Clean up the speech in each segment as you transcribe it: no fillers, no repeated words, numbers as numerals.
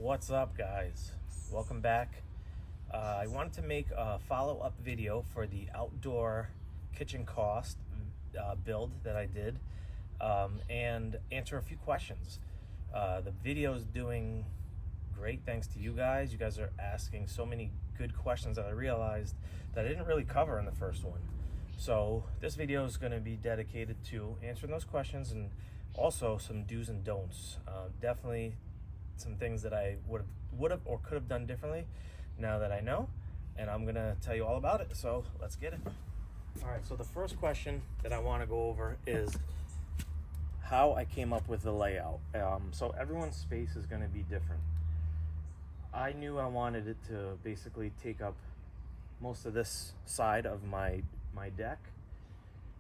What's up, guys? Welcome back. I wanted to make a follow-up video for the outdoor kitchen cost build that I did and answer a few questions. The video is doing great thanks to you guys. You guys are asking so many good questions that I realized that I didn't really cover in the first one. So this video is going to be dedicated to answering those questions and also some do's and don'ts. Definitely some things that I would have or could have done differently now that I know, and I'm gonna tell you all about it. So let's get it. All right, so the first question that I want to go over is how I came up with the layout. So everyone's space is going to be different. I knew I wanted it to basically take up most of this side of my deck,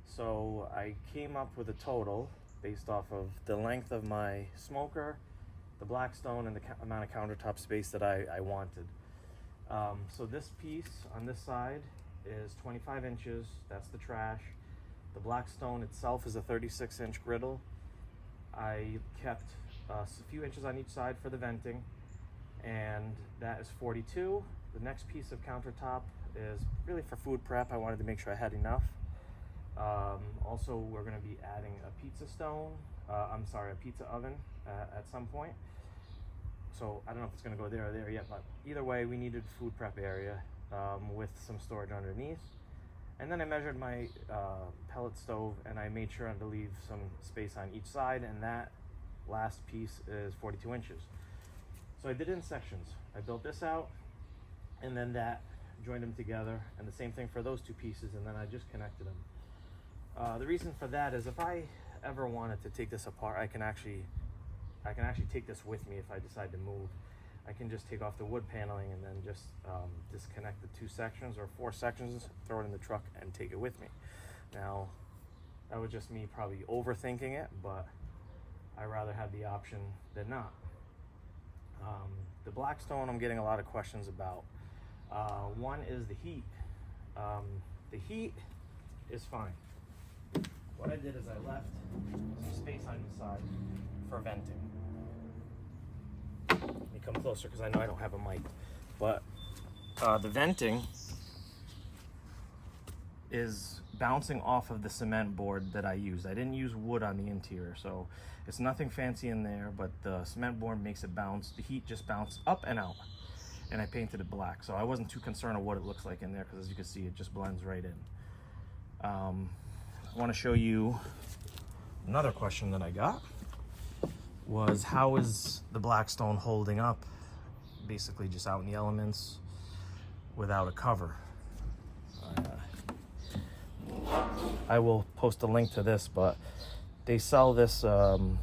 so I came up with a total based off of the length of my smoker, the Blackstone, and the amount of countertop space that I wanted. So this piece on this side is 25 inches. That's the trash. The Blackstone itself is a 36-inch griddle. I kept a few inches on each side for the venting, and that is 42. The next piece of countertop is really for food prep. I wanted to make sure I had enough. Also, we're going to be adding a pizza oven at some point. So I don't know if it's going to go there or there yet, but either way, we needed food prep area with some storage underneath. And then I measured my pellet stove, and I made sure to leave some space on each side, and that last piece is 42 inches. So I did it in sections. I built this out, and then that, joined them together, and the same thing for those two pieces, and then I just connected them. The reason for that is if I ever wanted to take this apart, I can actually take this with me if I decide to move. I can just take off the wood paneling and then just disconnect the two sections or four sections, throw it in the truck, and take it with me. Now, that was just me probably overthinking it, but I rather have the option than not. The Blackstone, I'm getting a lot of questions about. One is the heat. The heat is fine. What I did is I left some space on the side for venting. Let me come closer because I know I don't have a mic. But the venting is bouncing off of the cement board that I used. I didn't use wood on the interior, so it's nothing fancy in there, but the cement board makes it bounce. The heat just bounced up and out, and I painted it black. So I wasn't too concerned of what it looks like in there because, as you can see, it just blends right in. I want to show you another question that I got was, how is the Blackstone holding up basically just out in the elements without a cover? I will post a link to this, but they sell this orange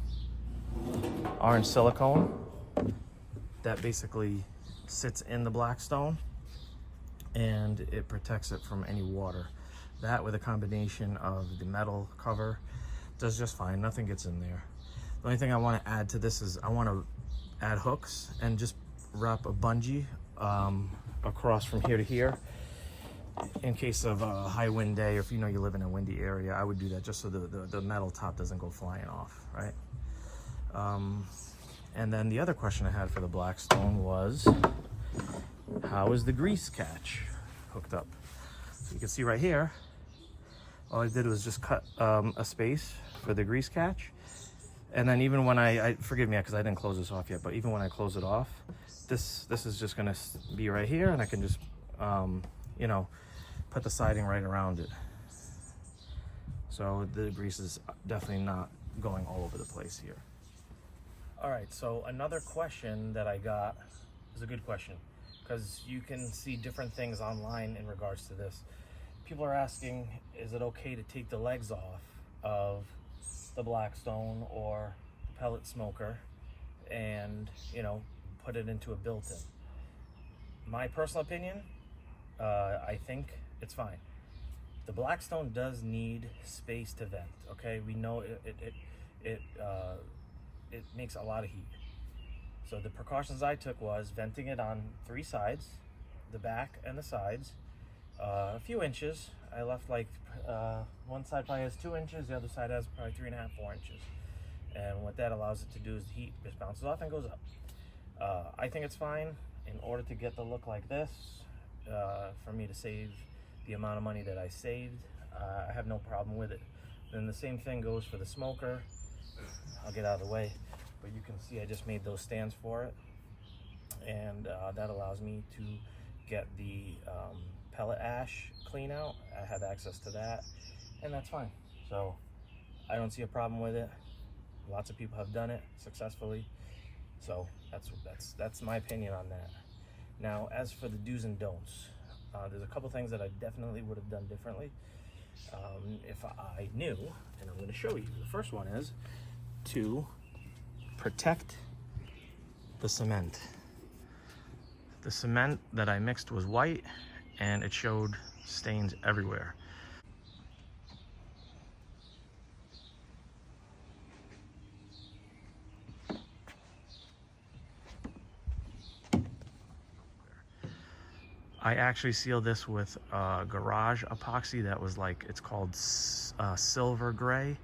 silicone that basically sits in the Blackstone, and it protects it from any water. That, with a combination of the metal cover, does just fine. Nothing gets in there. The only thing I want to add to this is I want to add hooks and just wrap a bungee across from here to here in case of a high wind day, or if you know you live in a windy area. I would do that just so the metal top doesn't go flying off, right? And then the other question I had for the Blackstone was, how is the grease catch hooked up? So you can see right here, all I did was just cut a space for the grease catch. And then even when I forgive me because I didn't close this off yet, but even when I close it off, this is just gonna be right here, and I can just, put the siding right around it. So the grease is definitely not going all over the place here. All right, so another question that I got is a good question, because you can see different things online in regards to this. People are asking, is it okay to take the legs off of the Blackstone or the pellet smoker and, put it into a built-in? My personal opinion, I think it's fine. The Blackstone does need space to vent, okay? We know it makes a lot of heat. So the precautions I took was venting it on three sides, the back and the sides, a few inches. I left like one side probably has 2 inches, the other side has probably 3.5, 4 inches. And what that allows it to do is the heat just bounces off and goes up. I think it's fine. In order to get the look like this, for me to save the amount of money that I saved, I have no problem with it. Then the same thing goes for the smoker. I'll get out of the way, but you can see I just made those stands for it, and that allows me to get the pellet ash clean out. I have access to that, and that's fine. So I don't see a problem with it. Lots of people have done it successfully, so that's my opinion on that. Now, as for the do's and don'ts, there's a couple things that I definitely would have done differently if I knew, and I'm going to show you. The first one is to protect the cement. The cement that I mixed was white, and it showed stains everywhere. I actually sealed this with garage epoxy that was like, it's called silver gray.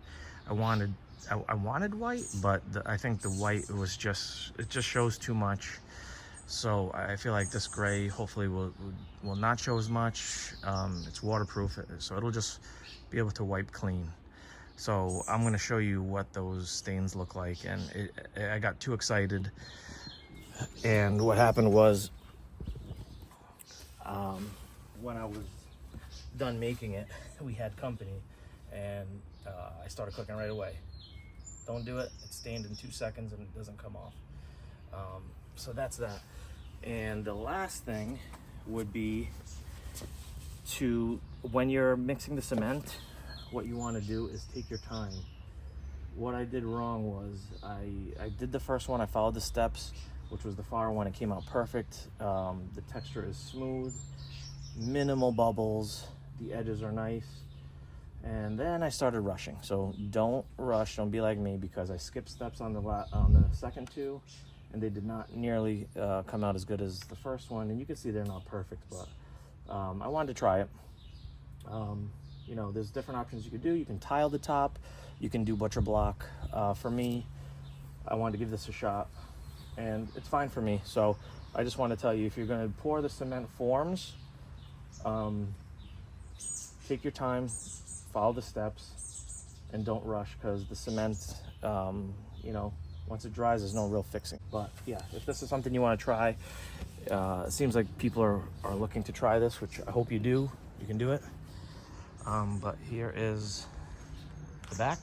I wanted white, but I think the white it just shows too much. So I feel like this gray hopefully will not show as much. It's waterproof, so it'll just be able to wipe clean. So I'm going to show you what those stains look like, and I got too excited, and what happened was, when I was done making it, we had company, and I started cooking right away. Don't do it. It's stained in 2 seconds and it doesn't come off. So that's that. And the last thing would be to, when you're mixing the cement, what you want to do is take your time. What I did wrong was I did the first one, I followed the steps, which was the far one. It came out perfect. The texture is smooth, minimal bubbles, the edges are nice. And then I started rushing. So don't rush, don't be like me, because I skipped steps on the second two, and they did not nearly come out as good as the first one. And you can see they're not perfect, but I wanted to try it. You know, there's different options you could do. You can tile the top, you can do butcher block. For me, I wanted to give this a shot, and it's fine for me. So I just want to tell you, if you're going to pour the cement forms, take your time, follow the steps, and don't rush, because the cement, you know, once it dries, there's no real fixing. But yeah, if this is something you want to try, it seems like people are looking to try this, which I hope you do. You can do it. But here is the back.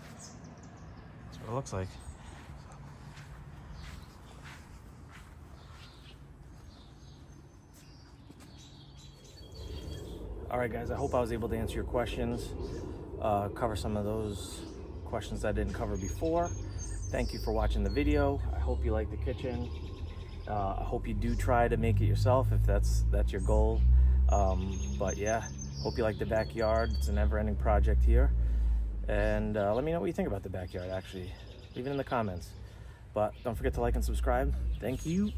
That's what it looks like. All right, guys, I hope I was able to answer your questions, cover some of those questions I didn't cover before. Thank you for watching the video. I hope you like the kitchen. I hope you do try to make it yourself if that's your goal. But yeah, hope you like the backyard. It's a never-ending project here. And let me know what you think about the backyard, actually. Leave it in the comments. But don't forget to like and subscribe. Thank you.